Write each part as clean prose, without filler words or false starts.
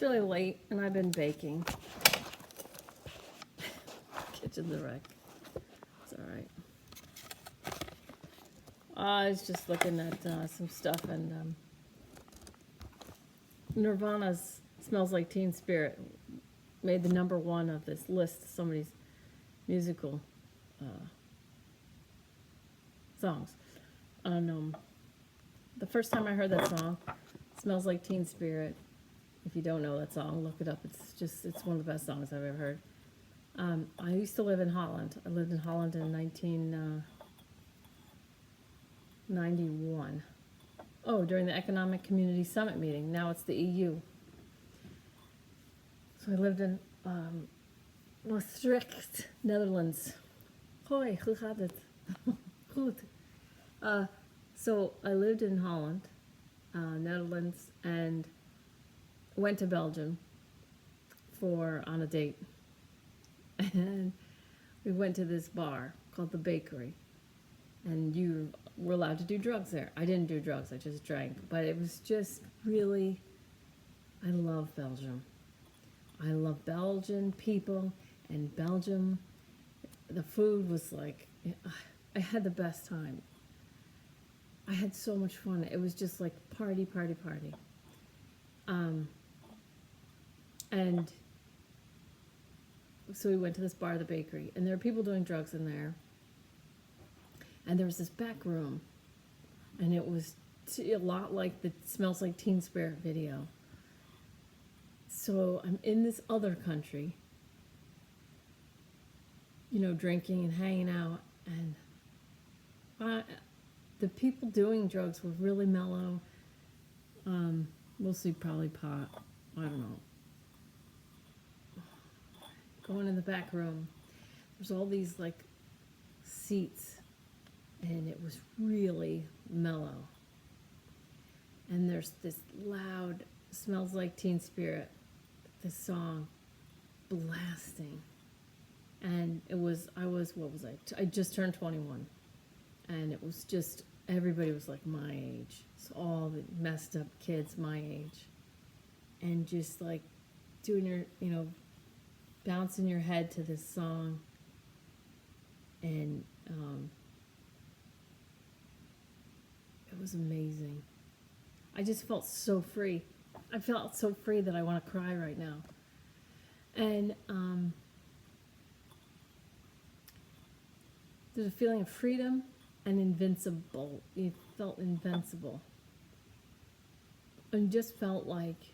It's really late and I've been baking. Kitchen's a wreck. It's all right. I was just looking at some stuff, and Nirvana's Smells Like Teen Spirit made the #1 of this list of somebody's musical songs. And the first time I heard that song, Smells Like Teen Spirit, if you don't know that song, look it up. It's one of the best songs I've ever heard. I used to live in Holland. I lived in Holland in 1991. Oh, during the Economic Community Summit meeting. Now it's the EU. So I lived in Maastricht, Netherlands. Hoi, hoe gaat het? Goed. So I lived in Holland, Netherlands, and went to Belgium on a date. And we went to this bar called The Bakery. And you were allowed to do drugs there. I didn't do drugs, I just drank. But it was just really, I love Belgium. I love Belgian people, and Belgium, the food was like, I had the best time. I had so much fun. It was just like party, party, party. And so we went to this bar, The Bakery, and there were people doing drugs in there. And there was this back room, and it was a lot like the Smells Like Teen Spirit video. So I'm in this other country, drinking and hanging out, and the people doing drugs were really mellow, mostly probably pot, I don't know. Going in the back room, there's all these like seats, and it was really mellow. And there's this loud Smells Like Teen Spirit, this song blasting. And what was I? I just turned 21. And it was just, everybody was like my age. So all the messed up kids my age. And just like doing your, bouncing your head to this song. And it was amazing. I just felt so free. I felt so free that I want to cry right now. And there's a feeling of freedom and invincible. You felt invincible. And just felt like,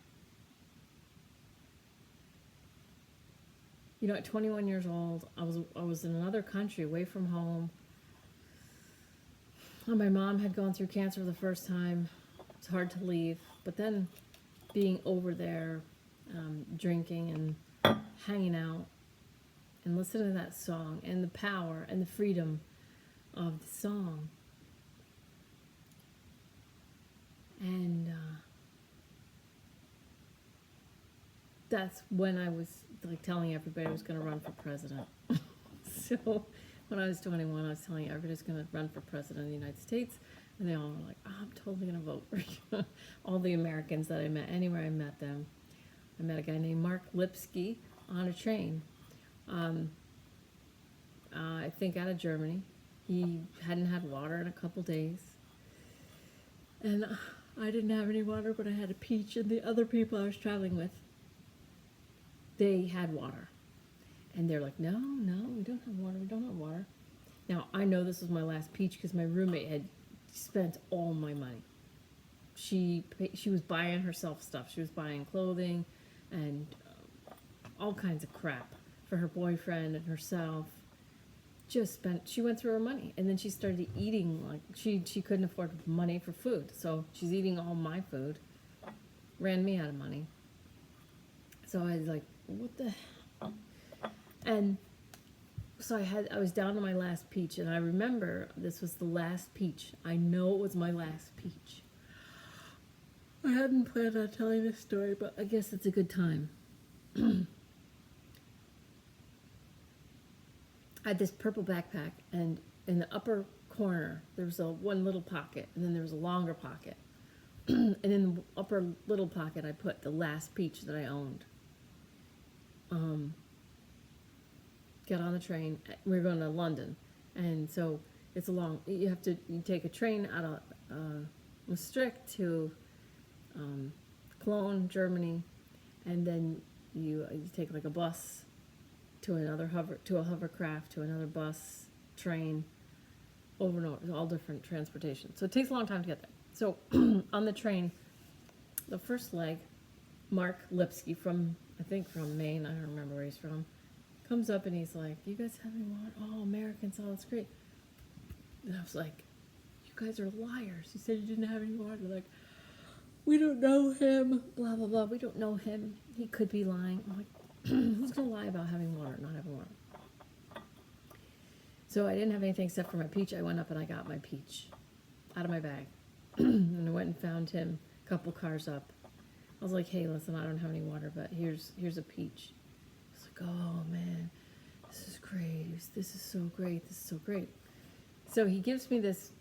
at 21 years old, I was in another country, away from home. My mom had gone through cancer the first time. It's hard to leave. But then being over there, drinking and hanging out, and listening to that song, and the power and the freedom of the song. And that's when I was like telling everybody I was going to run for president. So when I was 21, I was telling everybody I was going to run for president of the United States. And they all were like, I'm totally going to vote for you. All the Americans that I met, anywhere I met them. I met a guy named Mark Lipsky on a train. I think out of Germany. He hadn't had water in a couple days. And I didn't have any water, but I had a peach. And the other people I was traveling with, they had water. And they're like, no, we don't have water. Now, I know this was my last peach because my roommate had spent all my money. She was buying herself stuff. She was buying clothing and all kinds of crap for her boyfriend and herself. She went through her money. And then she started eating like she couldn't afford money for food. So she's eating all my food. Ran me out of money. So I was like, what the hell? And so I was down to my last peach, and I remember this was the last peach. I know it was my last peach. I hadn't planned on telling this story, but I guess it's a good time. I had this purple backpack, and in the upper corner, there was one little pocket, and then there was a longer pocket. And in the upper little pocket, I put the last peach that I owned. Get on the train. We're going to London, and so it's a long. You take a train out of Maastricht to Cologne, Germany, and then you take like a bus to a hovercraft, to another bus, train, over and over, all different transportation. So it takes a long time to get there. So on the train, the first leg, Mark Lipsky from Maine, I don't remember where he's from, comes up and he's like, "You guys have any water? Oh, Americans, oh, that's great." And I was like, "You guys are liars. You said you didn't have any water." They're like, "We don't know him, blah, blah, blah. We don't know him. He could be lying." I'm like, who's going to lie about having water, not having water? So I didn't have anything except for my peach. I went up and I got my peach out of my bag. And I went and found him a couple cars up. I was like, "Hey, listen, I don't have any water, but here's a peach." He's like, "Oh, man, this is great. This is so great. This is so great." So he gives me this.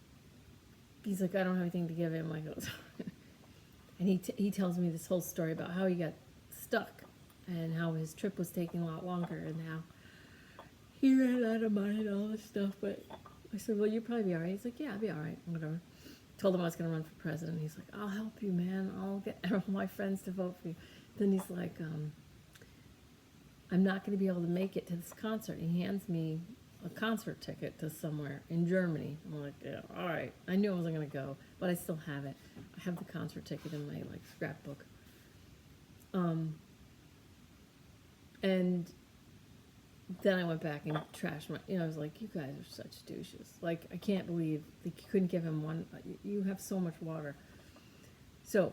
He's like, "I don't have anything to give him." I go, and he tells me this whole story about how he got stuck and how his trip was taking a lot longer and how he ran out of money and all this stuff. But I said, "Well, you'll probably be all right." He's like, "Yeah, I'll be all right, whatever." Told him I was going to run for president. He's like, "I'll help you, man. I'll get all my friends to vote for you." Then he's like, "I'm not going to be able to make it to this concert." He hands me a concert ticket to somewhere in Germany. I'm like, "Yeah, all right." I knew I wasn't going to go, but I still have it. I have the concert ticket in my scrapbook. And then I went back and trashed my, I was like, "You guys are such douches. Like, I can't believe they couldn't give him one. You have so much water." So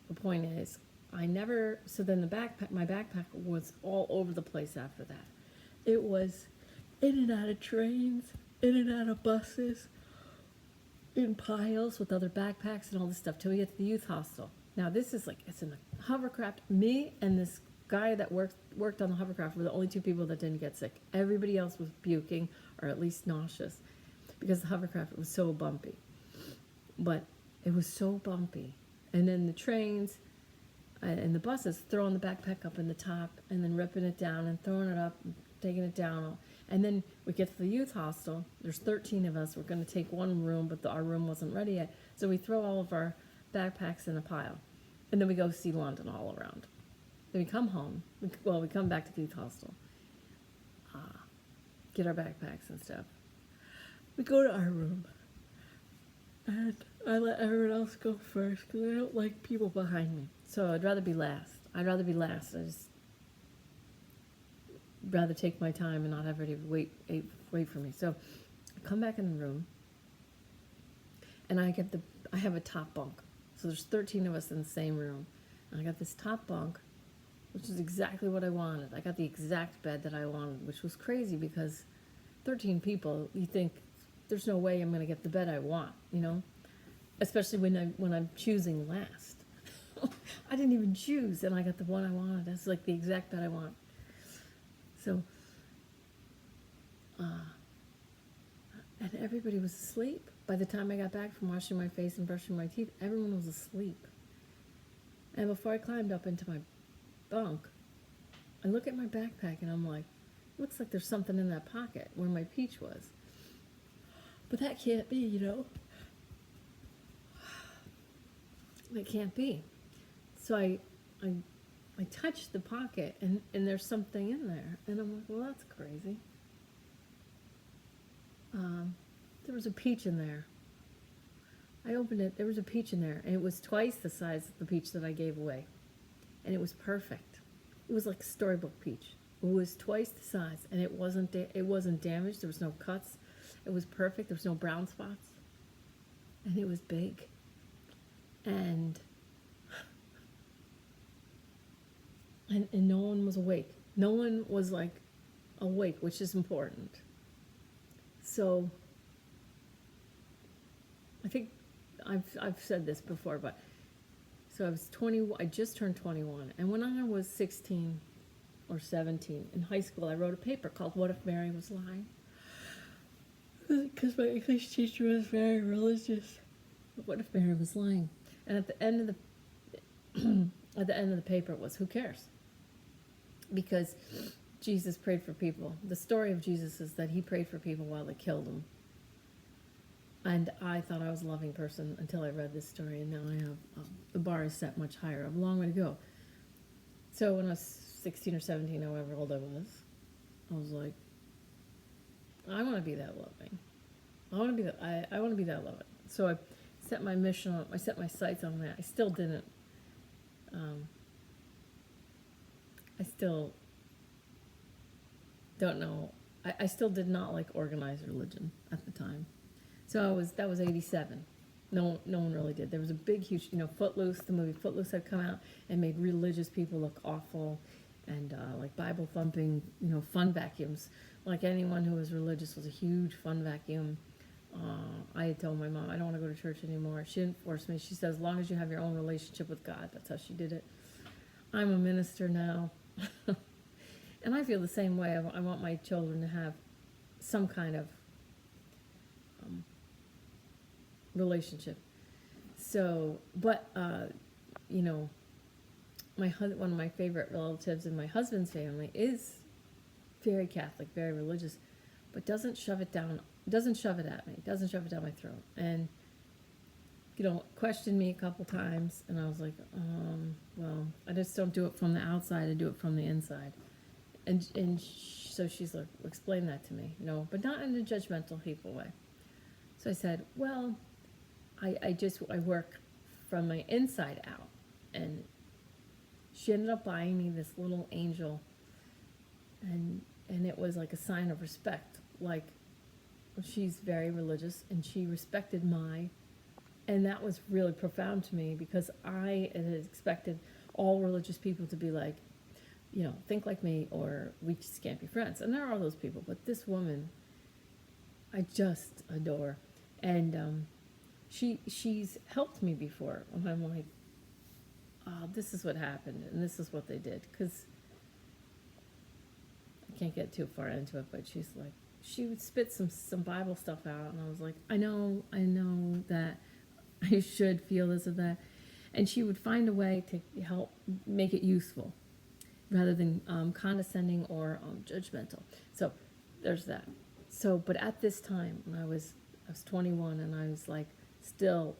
the point is, so then my backpack was all over the place after that. It was in and out of trains, in and out of buses, in piles with other backpacks and all this stuff till we get to the youth hostel. Now this is it's in the hovercraft. Me and this guy that worked on the hovercraft were the only two people that didn't get sick. Everybody else was puking or at least nauseous because the hovercraft was so bumpy. But it was so bumpy. And then the trains and the buses throwing the backpack up in the top and then ripping it down and throwing it up and taking it down. And then we get to the youth hostel. There's 13 of us. We're going to take one room, but our room wasn't ready yet. So we throw all of our backpacks in a pile. And then we go see London all around. Then we come home. We come back to the youth hostel. Get our backpacks and stuff. We go to our room. And I let everyone else go first because I don't like people behind me. So I'd rather be last. I just rather take my time and not have everybody wait for me. So I come back in the room. And I have a top bunk. So there's 13 of us in the same room. And I got this top bunk, which is exactly what I wanted. I got the exact bed that I wanted, which was crazy because 13 people, you think there's no way I'm going to get the bed I want, especially when I'm choosing last. I didn't even choose, and I got the one I wanted. That's the exact bed I want. So, and everybody was asleep. By the time I got back from washing my face and brushing my teeth, everyone was asleep. And before I climbed up into my bunk, I look at my backpack and I'm like, looks like there's something in that pocket where my peach was. But that can't be, It can't be. So I touched the pocket and there's something in there. And I'm like, well, that's crazy. There was a peach in there. I opened it, there was a peach in there, and it was twice the size of the peach that I gave away. And it was perfect. It was like a storybook peach. It was twice the size, and it wasn't damaged. There was no cuts. It was perfect. There was no brown spots. And it was big. And no one was awake. No one was awake, which is important. So I think I've said this before, but so I was 20. I just turned 21, and when I was 16 or 17 in high school, I wrote a paper called "What If Mary Was Lying?" Because my English teacher was very religious. But what if Mary was lying? And at the end of the at the end of the paper it was, who cares? Because Jesus prayed for people. The story of Jesus is that he prayed for people while they killed him. And I thought I was a loving person until I read this story, and now I have the bar is set much higher. I have a long way to go. So when I was 16 or 17, however old I was like, I want to be that loving. I want to be that. I want to be that loving. So I set my mission on. I set my sights on that. I still didn't. I still don't know. I still did not like organized religion at the time. So that was 87. No one really did. There was a big, huge, Footloose, the movie Footloose had come out and made religious people look awful, and like Bible thumping, fun vacuums. Like anyone who was religious was a huge fun vacuum. I had told my mom, I don't want to go to church anymore. She didn't force me. She said, as long as you have your own relationship with God. That's how she did it. I'm a minister now. And I feel the same way. I want my children to have some kind of relationship. So, but, one of my favorite relatives in my husband's family is very Catholic, very religious, but doesn't shove it at me, doesn't shove it down my throat. And, questioned me a couple times, and I was like, well, I just don't do it from the outside, I do it from the inside. So she's like, well, explain that to me, but not in a judgmental, hateful way. So I said, well, I work from my inside out. And she ended up buying me this little angel, and it was like a sign of respect. Like, she's very religious, and she respected and that was really profound to me, because I had expected all religious people to be like, think like me, or we just can't be friends. And there are those people, but this woman, I just adore. And she's helped me before when I'm like, oh, this is what happened, and this is what they did. Because I can't get too far into it, but she's like, she would spit some Bible stuff out, and I was like, I know that I should feel this or that. And she would find a way to help make it useful, rather than condescending or judgmental. So there's that. So, but at this time, when I was 21, and I was like, still,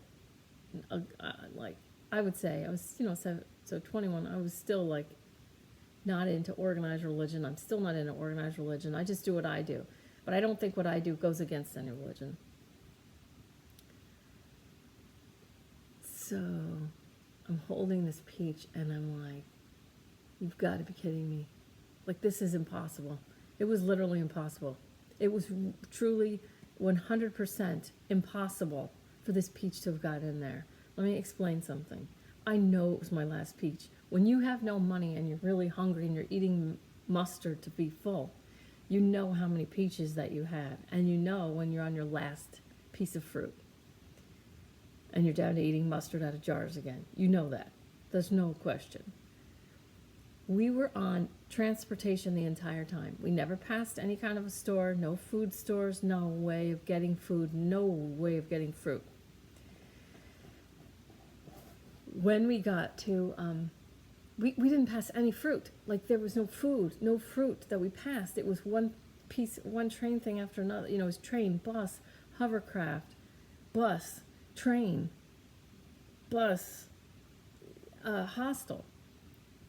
like, I would say I was, so 21, I was still like not into organized religion. I'm still not into organized religion. I just do what I do. But I don't think what I do goes against any religion. So I'm holding this peach, and I'm like, you've got to be kidding me. Like, this is impossible. It was literally impossible. It was truly 100% impossible for this peach to have got in there. Let me explain something. I know it was my last peach. When you have no money and you're really hungry and you're eating mustard to be full, you know how many peaches that you had. And you know when you're on your last piece of fruit and you're down to eating mustard out of jars again. You know that. There's no question. We were on transportation the entire time. We never passed any kind of a store, no food stores, no way of getting food, no way of getting fruit. When we got to, we didn't pass any fruit. Like, there was no fruit that we passed. It was one train thing after another. It was train, bus, hovercraft, bus, train, bus, hostel.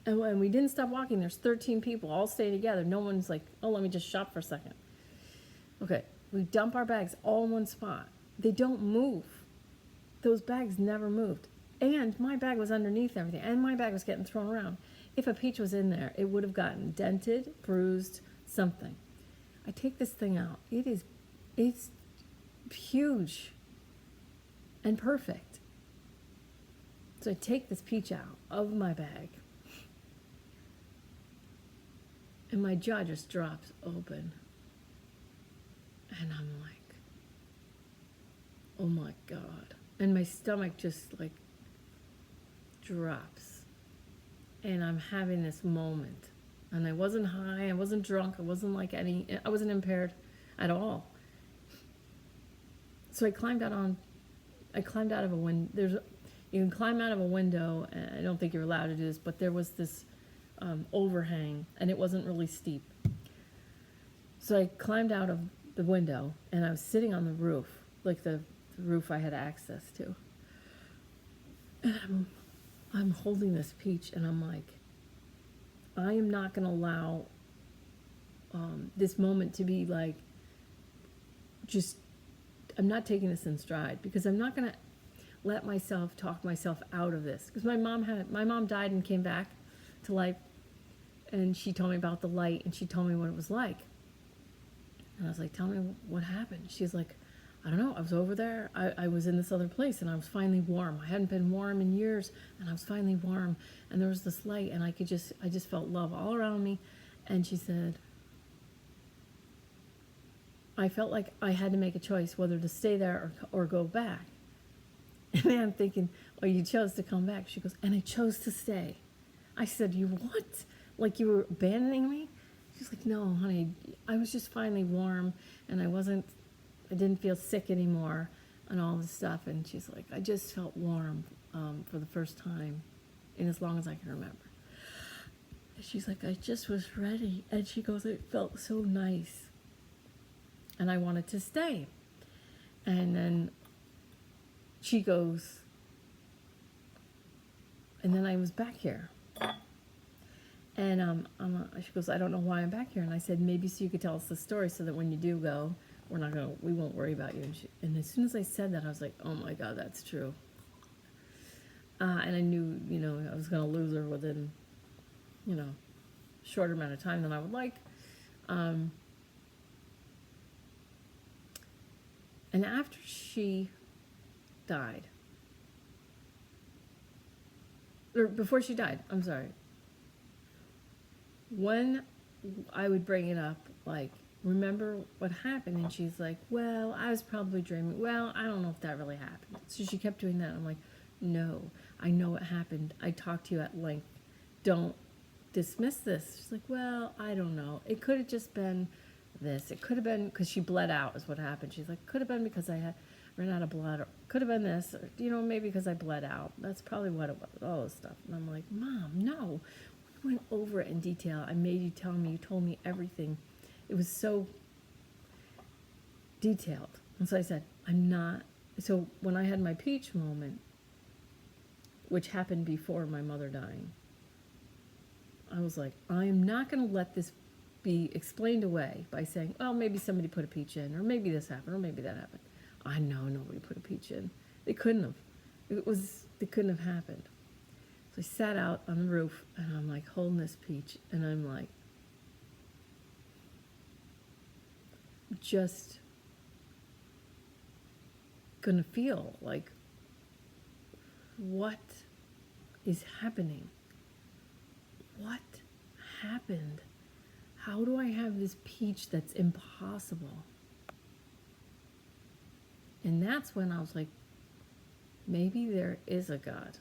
And we didn't stop walking. There's 13 people all staying together. No one's like, oh, let me just shop for a second. Okay, we dump our bags all in one spot. They don't move. Those bags never moved. And my bag was underneath everything. And my bag was getting thrown around. If a peach was in there, it would have gotten dented, bruised, something. I take this thing out. It's huge and perfect. So I take this peach out of my bag. And my jaw just drops open. And I'm like, oh my God. And my stomach just like drops. And I'm having this moment. And I wasn't high, I wasn't drunk, I wasn't impaired at all. So I climbed out of a window. There's, You can climb out of a window, and I don't think you're allowed to do this, but there was this overhang, and it wasn't really steep. So I climbed out of the window, and I was sitting on the roof, like the roof I had access to. And I'm holding this peach, and I'm like, I am not going to allow this moment to be like, just, I'm not taking this in stride, because I'm not going to let myself talk myself out of this. Because my mom died and came back to life, and she told me about the light, and she told me what it was like. And I was like, tell me what happened. She's like, I don't know. I was over there. I was in this other place, and I was finally warm. I hadn't been warm in years, and I was finally warm. And there was this light, and I just felt love all around me. And she said, I felt like I had to make a choice whether to stay there or go back. And then I'm thinking, oh, you chose to come back. She goes, and I chose to stay. I said, you what? Like you were abandoning me? She's like, no, honey, I was just finally warm, and I didn't feel sick anymore and all this stuff. And she's like, I just felt warm for the first time in as long as I can remember. And she's like, I just was ready. And she goes, it felt so nice. And I wanted to stay. And then she goes, and then I was back here. And she goes, I don't know why I'm back here. And I said, maybe so you could tell us the story so that when you do go, we won't worry about you. And as soon as I said that, I was like, oh my God, that's true. And I knew, I was going to lose her within, shorter amount of time than I would like. And after she died, or before she died, I'm sorry, when I would bring it up, like, remember what happened? And she's like, well, I was probably dreaming. Well, I don't know if that really happened. So she kept doing that. I'm like, no, I know what happened. I talked to you at length. Don't dismiss this. She's like, well, I don't know. It could have just been this. It could have been because she bled out is what happened. She's like, could have been because I had ran out of blood, or could have been this, or, maybe because I bled out. That's probably what it was, all this stuff. And I'm like, Mom, no. We went over it in detail. I made you tell me. You told me everything. It was so detailed. And so I said, I'm not. So when I had my peach moment, which happened before my mother dying, I was like, I'm not going to let this be explained away by saying, well, maybe somebody put a peach in, or maybe this happened, or maybe that happened. I know nobody put a peach in. They couldn't have. It couldn't have happened. So I sat out on the roof, and I'm like holding this peach, and I'm like, just gonna feel like, what is happening? What happened? How do I have this peach that's impossible? And that's when I was like, maybe there is a God.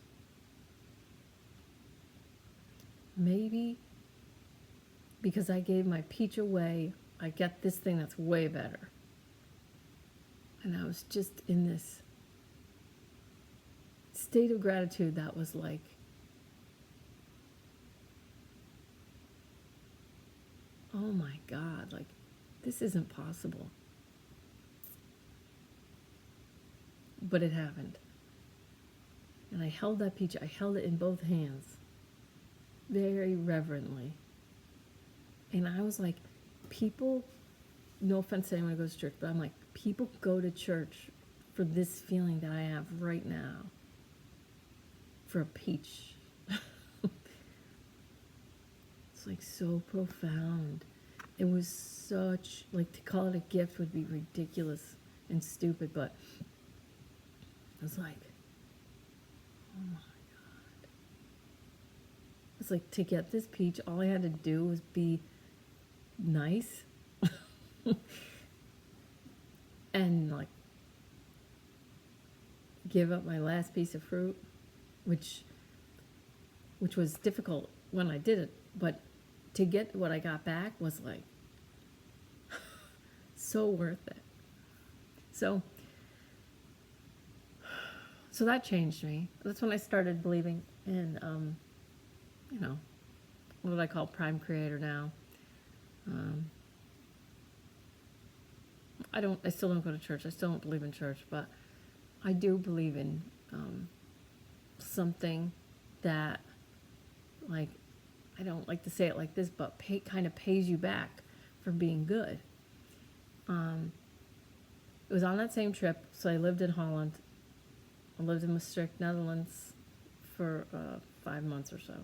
Maybe because I gave my peach away, I get this thing that's way better. And I was just in this state of gratitude that was like, oh my God, like, this isn't possible. But it happened. And I held that peach, I held it in both hands, very reverently. And I was like, people, no offense to anyone who goes to church, but I'm like, people go to church for this feeling that I have right now, for a peach. It's like so profound. It was such, like, to call it a gift would be ridiculous and stupid, but I was like, oh my God. It's like, to get this peach, all I had to do was be nice and like give up my last piece of fruit, which was difficult when I did it, but to get what I got back was like so worth it. So So that changed me. That's when I started believing in, what do I call Prime Creator now? Um, I still don't go to church. I still don't believe in church, but I do believe in something that, like, I don't like to say it like this, but kind of pays you back for being good. It was on that same trip, so I lived in Holland. I lived in Maastricht, Netherlands for 5 months or so.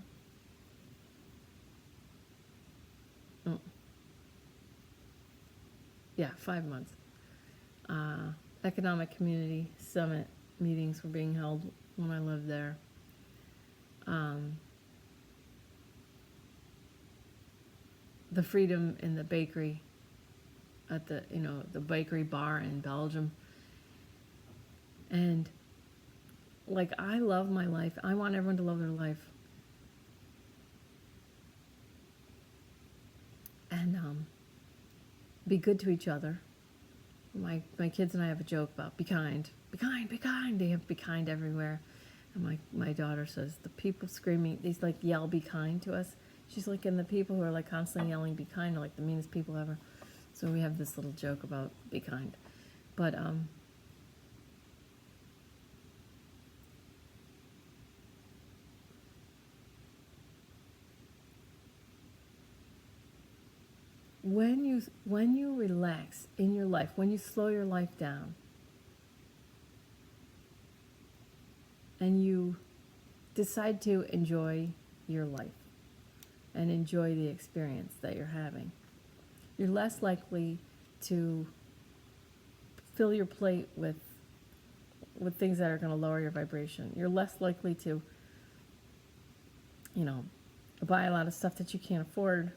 Oh. Yeah, 5 months. Economic Community Summit meetings were being held when I lived there. The freedom in the bakery at the bakery bar in Belgium. And like, I love my life. I want everyone to love their life. And be good to each other. My kids and I have a joke about be kind, be kind, be kind. They have be kind everywhere. And my daughter says the people screaming, they like yell be kind to us. She's like, and the people who are like constantly yelling be kind are like the meanest people ever. So we have this little joke about be kind. But when you relax in your life, when you slow your life down, and you decide to enjoy your life and enjoy the experience that you're having, you're less likely to fill your plate with things that are going to lower your vibration. You're less likely to, buy a lot of stuff that you can't afford.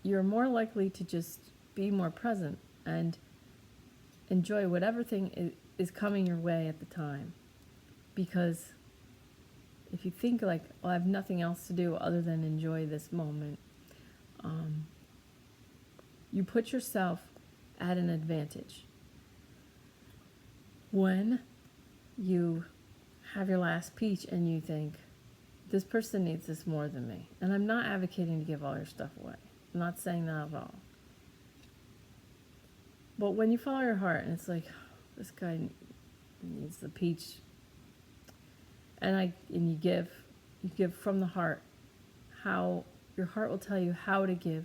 You're more likely to just be more present and enjoy whatever thing is coming your way at the time. Because if you think like, well, I have nothing else to do other than enjoy this moment, you put yourself at an advantage. When you have your last peach and you think, this person needs this more than me. And I'm not advocating to give all your stuff away. I'm not saying that at all. But when you follow your heart and it's like, this guy needs the peach, and you give from the heart, how your heart will tell you how to give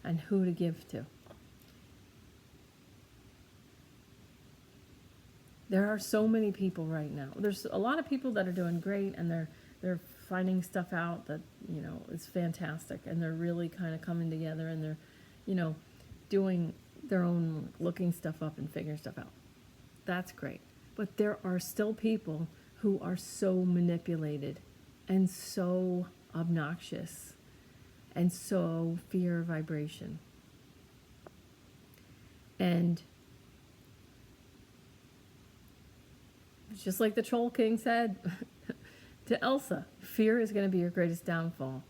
and who to give to. There are so many people right now. There's a lot of people that are doing great, and they're finding stuff out that is fantastic, and they're really kind of coming together, and they're doing their own, looking stuff up and figuring stuff out. That's great. But there are still people who are so manipulated and so obnoxious and so fear vibration. And just like the Troll King said to Elsa, fear is going to be your greatest downfall.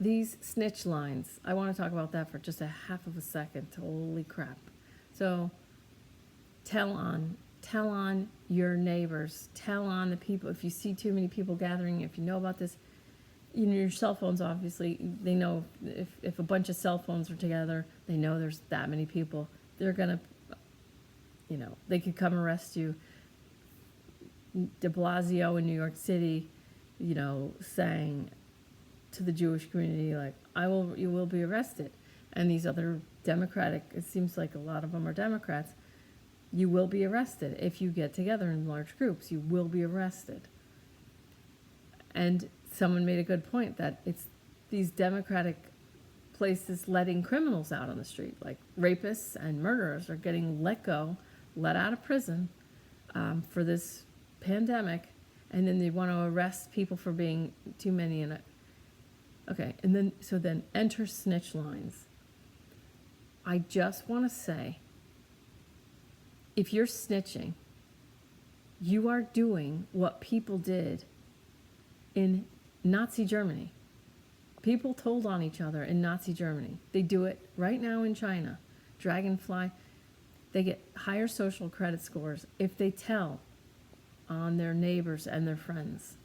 These snitch lines, I want to talk about that for just a half of a second. Holy crap. So tell on your neighbors, tell on the people. If you see too many people gathering, if you know about this, your cell phones, obviously, they know if a bunch of cell phones are together, they know there's that many people. They're going to, they could come arrest you. De Blasio in New York City, saying to the Jewish community, like, you will be arrested. And these other Democratic, it seems like a lot of them are Democrats, you will be arrested. If you get together in large groups, you will be arrested. And someone made a good point that it's these Democratic places letting criminals out on the street, like rapists and murderers are getting let out of prison for this pandemic, and then they want to arrest people for being too many in it. Okay, and then enter snitch lines. I just want to say, if you're snitching, you are doing what people did in Nazi Germany. People told on each other in Nazi Germany. They do it right now in China. Dragonfly, they get higher social credit scores if they tell on their neighbors and their friends.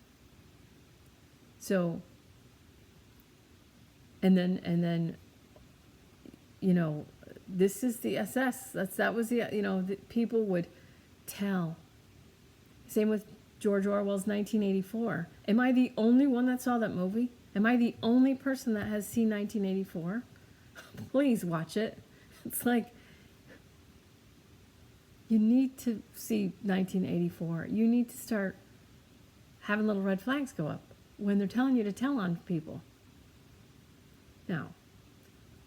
So, and then, you know, this is the SS. That was the, you know, the people would tell. Same with George Orwell's 1984. Am I the only one that saw that movie? Am I the only person that has seen 1984? Please watch it. It's like, you need to see 1984. You need to start having little red flags go up when they're telling you to tell on people. Now,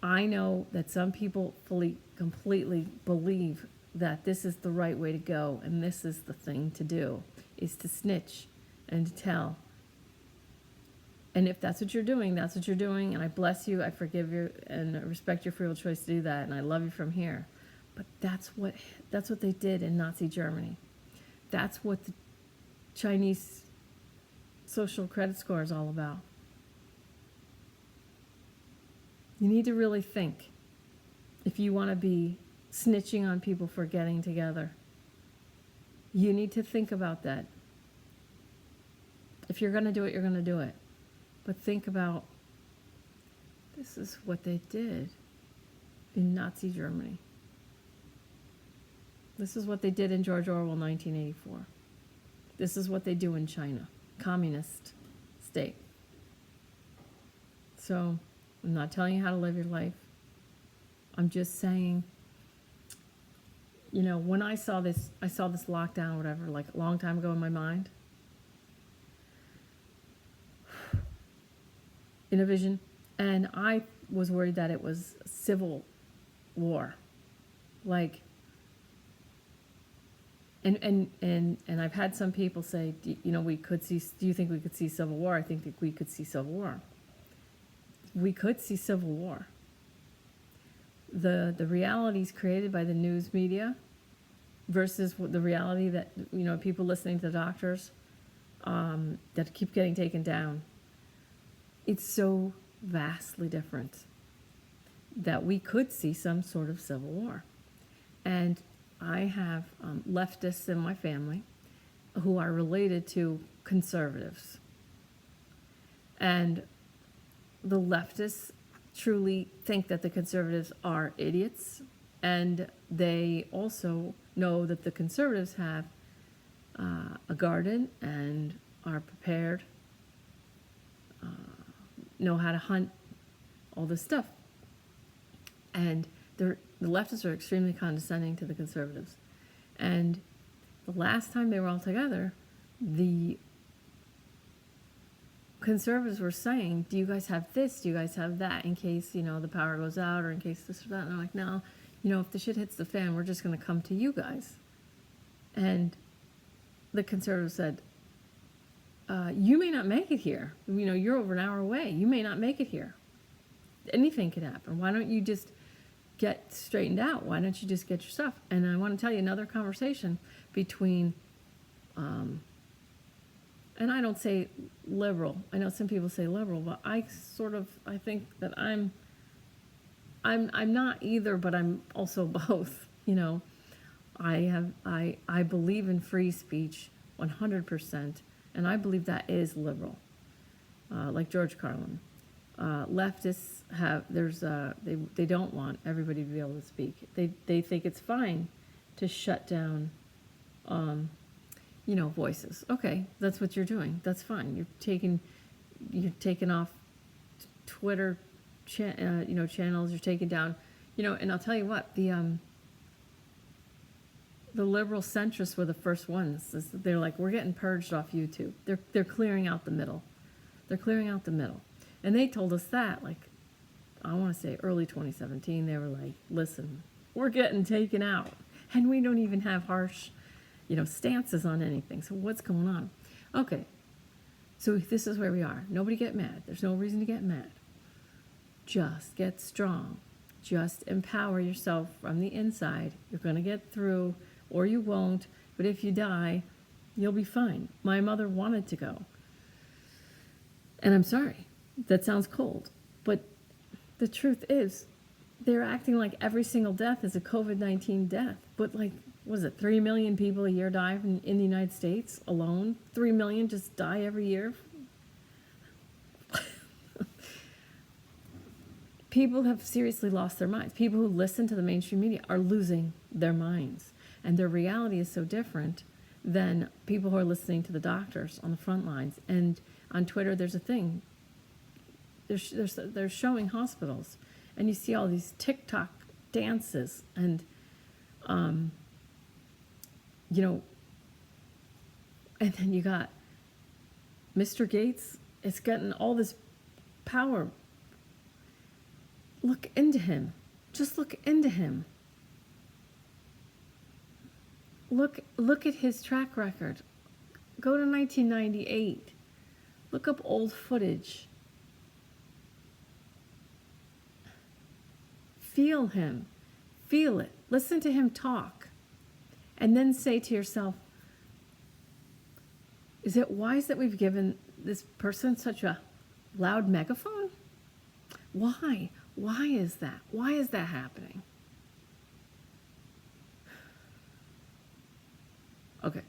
I know that some people completely believe that this is the right way to go and this is the thing to do, is to snitch and to tell. And if that's what you're doing, that's what you're doing, and I bless you, I forgive you, and I respect your free will choice to do that, and I love you from here. But that's what they did in Nazi Germany. That's what the Chinese social credit score is all about. You need to really think if you want to be snitching on people for getting together. You need to think about that. If you're going to do it, you're going to do it. But think about, this is what they did in Nazi Germany. This is what they did in George Orwell 1984. This is what they do in China, communist state. So I'm not telling you how to live your life. I'm just saying, you know, when I saw this lockdown or whatever, like a long time ago in my mind, in a vision, and I was worried that it was civil war, like, and I've had some people say, you know, do you think we could see civil war? I think that we could see civil war. We could see civil war. The realities created by the news media versus the reality that, you know, people listening to the doctors that keep getting taken down. It's so vastly different that we could see some sort of civil war. And I have leftists in my family who are related to conservatives. And the leftists truly think that the conservatives are idiots. And they also know that the conservatives have a garden and are prepared, know how to hunt, all this stuff. And the leftists are extremely condescending to the conservatives. And the last time they were all together, the conservatives were saying, do you guys have this? Do you guys have that? In case, you know, the power goes out, or in case this or that. And I'm like, no, you know, if the shit hits the fan, we're just going to come to you guys. And the conservatives said, you may not make it here. You know, you're over an hour away. You may not make it here. Anything could happen. Why don't you just get straightened out? Why don't you just get your stuff? And I want to tell you another conversation between, and I don't say liberal. I know some people say liberal, but I think that I'm not either, but I'm also both. You know, I believe in free speech 100%. And I believe that is liberal, like George Carlin. Leftists they don't want everybody to be able to speak. They think it's fine to shut down, you know, voices. Okay, that's what you're doing. That's fine. You're taking off Twitter, you know, channels. You're taking down, you know. And I'll tell you what, the liberal centrists were the first ones. They're like, we're getting purged off YouTube. They're clearing out the middle. They're clearing out the middle. And they told us that, like, I want to say early 2017, they were like, listen, we're getting taken out. And we don't even have harsh, you know, stances on anything. So what's going on? Okay, so this is where we are. Nobody get mad. There's no reason to get mad. Just get strong. Just empower yourself from the inside. You're going to get through, or you won't, but if you die, you'll be fine. My mother wanted to go. And I'm sorry. That sounds cold, but the truth is, they're acting like every single death is a COVID-19 death. But like, was it 3 million people a year die in the United States alone? 3 million just die every year. People have seriously lost their minds. People who listen to the mainstream media are losing their minds. And their reality is so different than people who are listening to the doctors on the front lines. And on Twitter, there's a thing. They're showing hospitals. And you see all these TikTok dances. And, you know, and then you got Mr. Gates is getting all this power. Look into him. Just look into him. Look at his track record. Go to 1998. Look up old footage. Feel him. Feel it. Listen to him talk. And then say to yourself, is it wise that we've given this person such a loud megaphone? Why? Why is that? Why is that happening? Okay.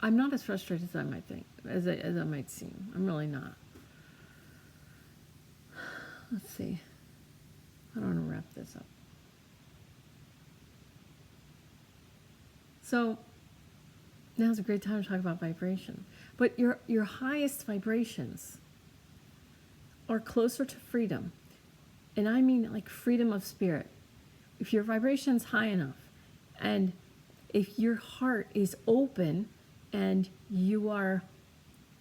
I'm not as frustrated as I might think, as I might seem. I'm really not. Let's see. I don't want to wrap this up. So now's a great time to talk about vibration. But your highest vibrations are closer to freedom. And I mean like freedom of spirit. If your vibration's high enough, and if your heart is open and you are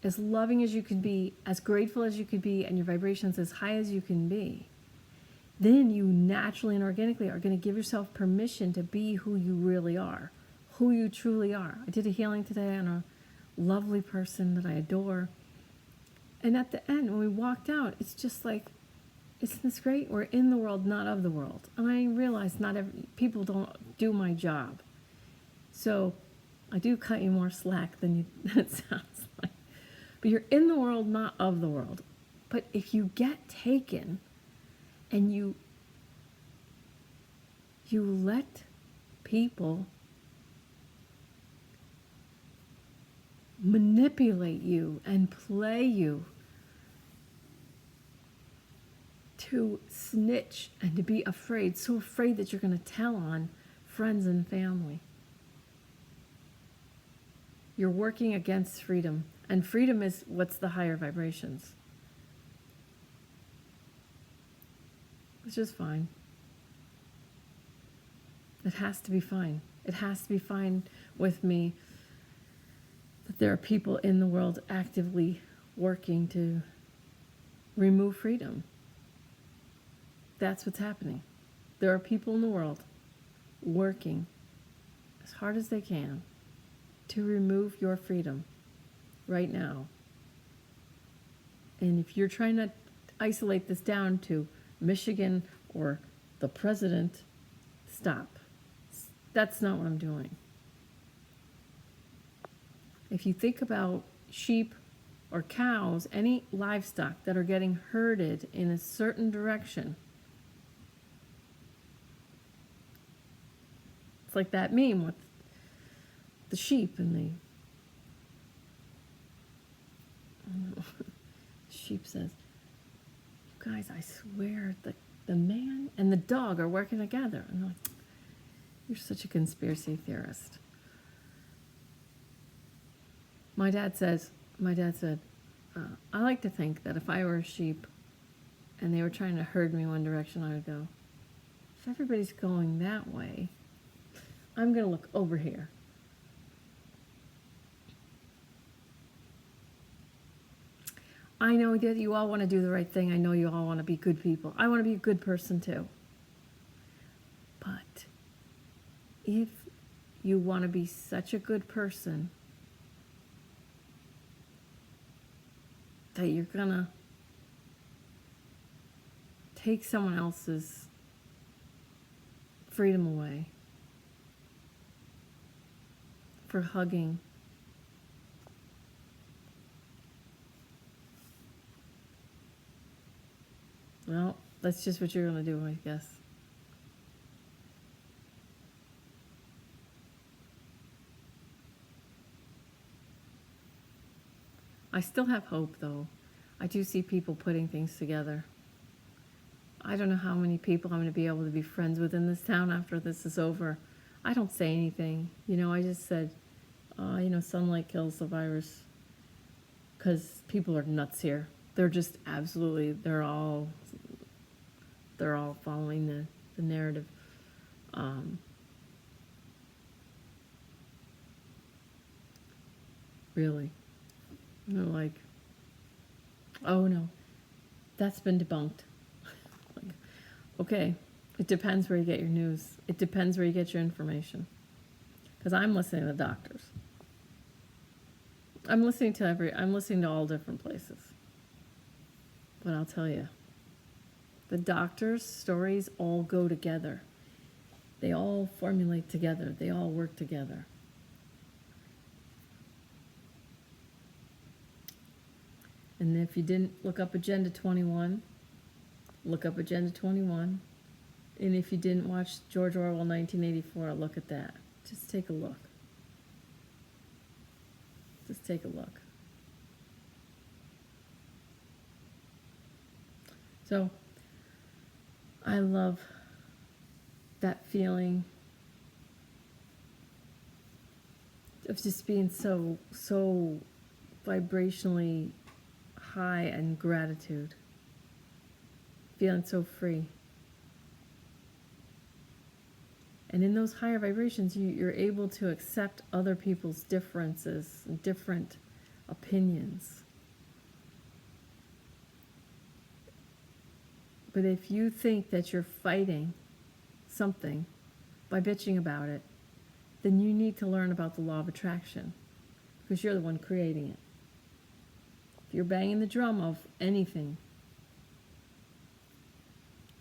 as loving as you can be, as grateful as you could be, and your vibration's as high as you can be, then you naturally and organically are going to give yourself permission to be who you really are, who you truly are. I did a healing today on a lovely person that I adore. And at the end, when we walked out, it's just like, isn't this great? We're in the world, not of the world. And I realize people don't do my job. So I do cut you more slack than it sounds like. But you're in the world, not of the world. But if you get taken and you let people manipulate you and play you to snitch and to be afraid, so afraid that you're going to tell on friends and family, you're working against freedom. And freedom is what's the higher vibrations. It's just fine. It has to be fine. It has to be fine with me that there are people in the world actively working to remove freedom. That's what's happening. There are people in the world working as hard as they can to remove your freedom right now. And if you're trying to isolate this down to Michigan or the president, stop. That's not what I'm doing. If you think about sheep or cows, any livestock that are getting herded in a certain direction, it's like that meme with the sheep and the sheep says, "You guys, I swear the man and the dog are working together." And I'm like, you're such a conspiracy theorist. My dad said, I like to think that if I were a sheep and they were trying to herd me one direction, I would go, if everybody's going that way, I'm going to look over here. I know that you all want to do the right thing. I know you all want to be good people. I want to be a good person too. But if you want to be such a good person that you're going to take someone else's freedom away for hugging Well, that's just what you're going to do, I guess. I still have hope, though. I do see people putting things together. I don't know how many people I'm going to be able to be friends with in this town after this is over. I don't say anything. I just said, sunlight kills the virus. Because people are nuts here. They're just absolutely, they're all following the narrative. Really. They're like, oh no, that's been debunked. Like, okay, it depends where you get your news. It depends where you get your information. Because I'm listening to the doctors. I'm listening to all different places. But I'll tell you, the doctors' stories all go together. They all formulate together. They all work together. And if you didn't look up Agenda 21, look up Agenda 21. And if you didn't watch George Orwell 1984, look at that. Just take a look. Just take a look. So, I love that feeling of just being so vibrationally high in gratitude. Feeling so free. And in those higher vibrations, you're able to accept other people's differences and different opinions. But if you think that you're fighting something by bitching about it, then you need to learn about the law of attraction, because you're the one creating it. If you're banging the drum of anything,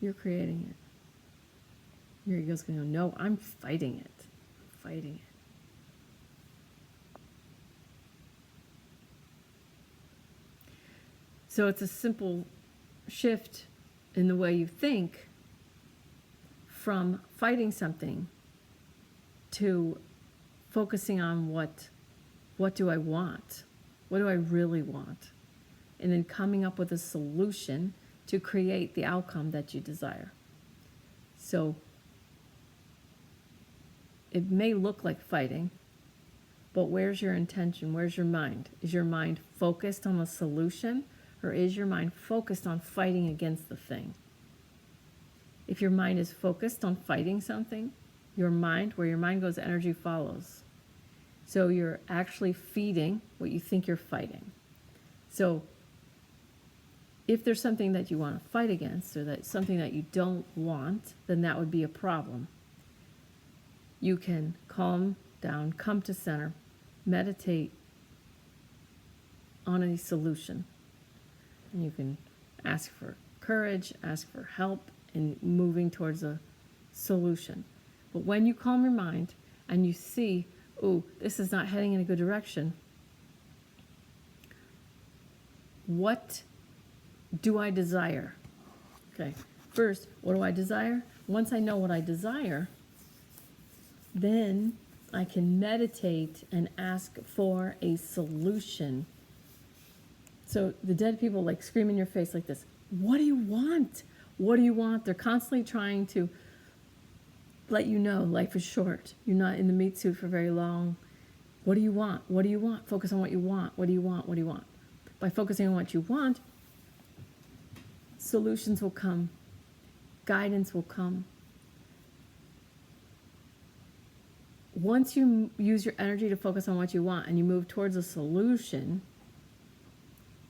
you're creating it. Your ego's going to go, no, I'm fighting it. I'm fighting it. So it's a simple shift in the way you think from fighting something to focusing on what do I want? What do I really want? And then coming up with a solution to create the outcome that you desire. So it may look like fighting, but where's your intention? Where's your mind? Is your mind focused on the solution, or is your mind focused on fighting against the thing? If your mind is focused on fighting something, where your mind goes, energy follows. So you're actually feeding what you think you're fighting. So if there's something that you want to fight against, or that something that you don't want, then that would be a problem. You can calm down, come to center, meditate on a solution. And you can ask for courage, ask for help in moving towards a solution. But when you calm your mind and you see, oh, this is not heading in a good direction, what do I desire? Okay, first, what do I desire? Once I know what I desire, then I can meditate and ask for a solution. So the dead people like scream in your face like this, what do you want? What do you want? They're constantly trying to let you know life is short. You're not in the meat suit for very long. What do you want? What do you want? Focus on what you want. What do you want? What do you want? By focusing on what you want, solutions will come. Guidance will come. Once you use your energy to focus on what you want and you move towards a solution,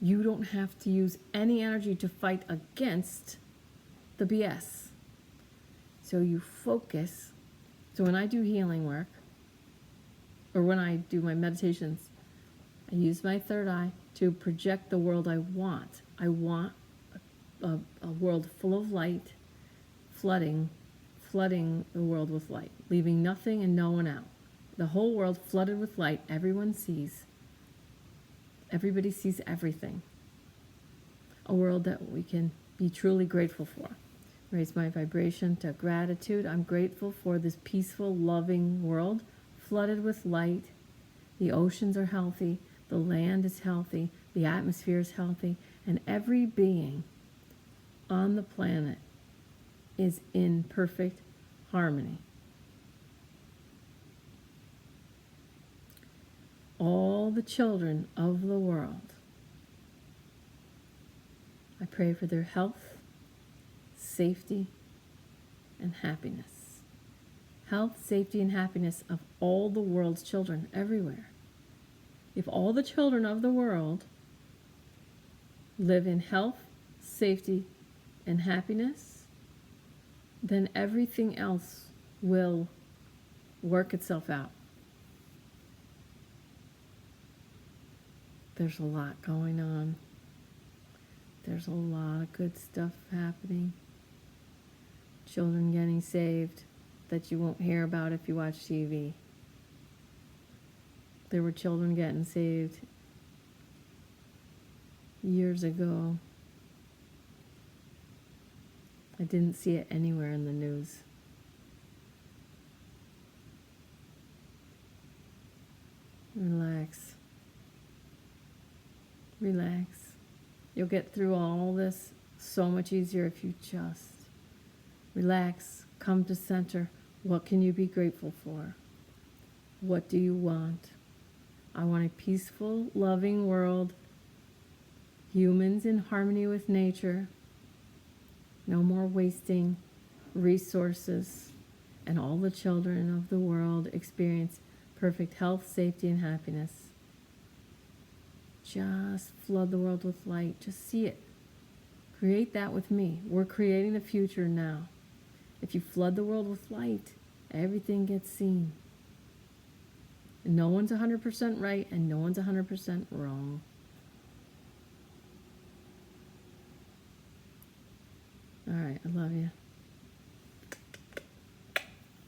you don't have to use any energy to fight against the BS. So you focus. So when I do healing work, or when I do my meditations, I use my third eye to project the world I want. I want a world full of light, flooding the world with light, leaving nothing and no one out. The whole world flooded with light. Everybody sees everything. A world that we can be truly grateful for. Raise my vibration to gratitude. I'm grateful for this peaceful, loving world flooded with light. The oceans are healthy. The land is healthy. The atmosphere is healthy. And every being on the planet is in perfect harmony. All the children of the world, I pray for their health, safety, and happiness. Health, safety, and happiness of all the world's children everywhere. If all the children of the world live in health, safety, and happiness, then everything else will work itself out. There's a lot going on. There's a lot of good stuff happening. Children getting saved that you won't hear about if you watch TV. There were children getting saved years ago. I didn't see it anywhere in the news. Relax. Relax. You'll get through all this so much easier if you just relax, come to center. What can you be grateful for? What do you want? I want a peaceful, loving world, humans in harmony with nature, no more wasting resources, and all the children of the world experience perfect health, safety, and happiness. Just flood the world with light. Just see it. Create that with me. We're creating the future now. If you flood the world with light, everything gets seen. And no one's 100% right and no one's 100% wrong. All right, I love you.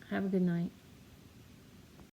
Have a good night.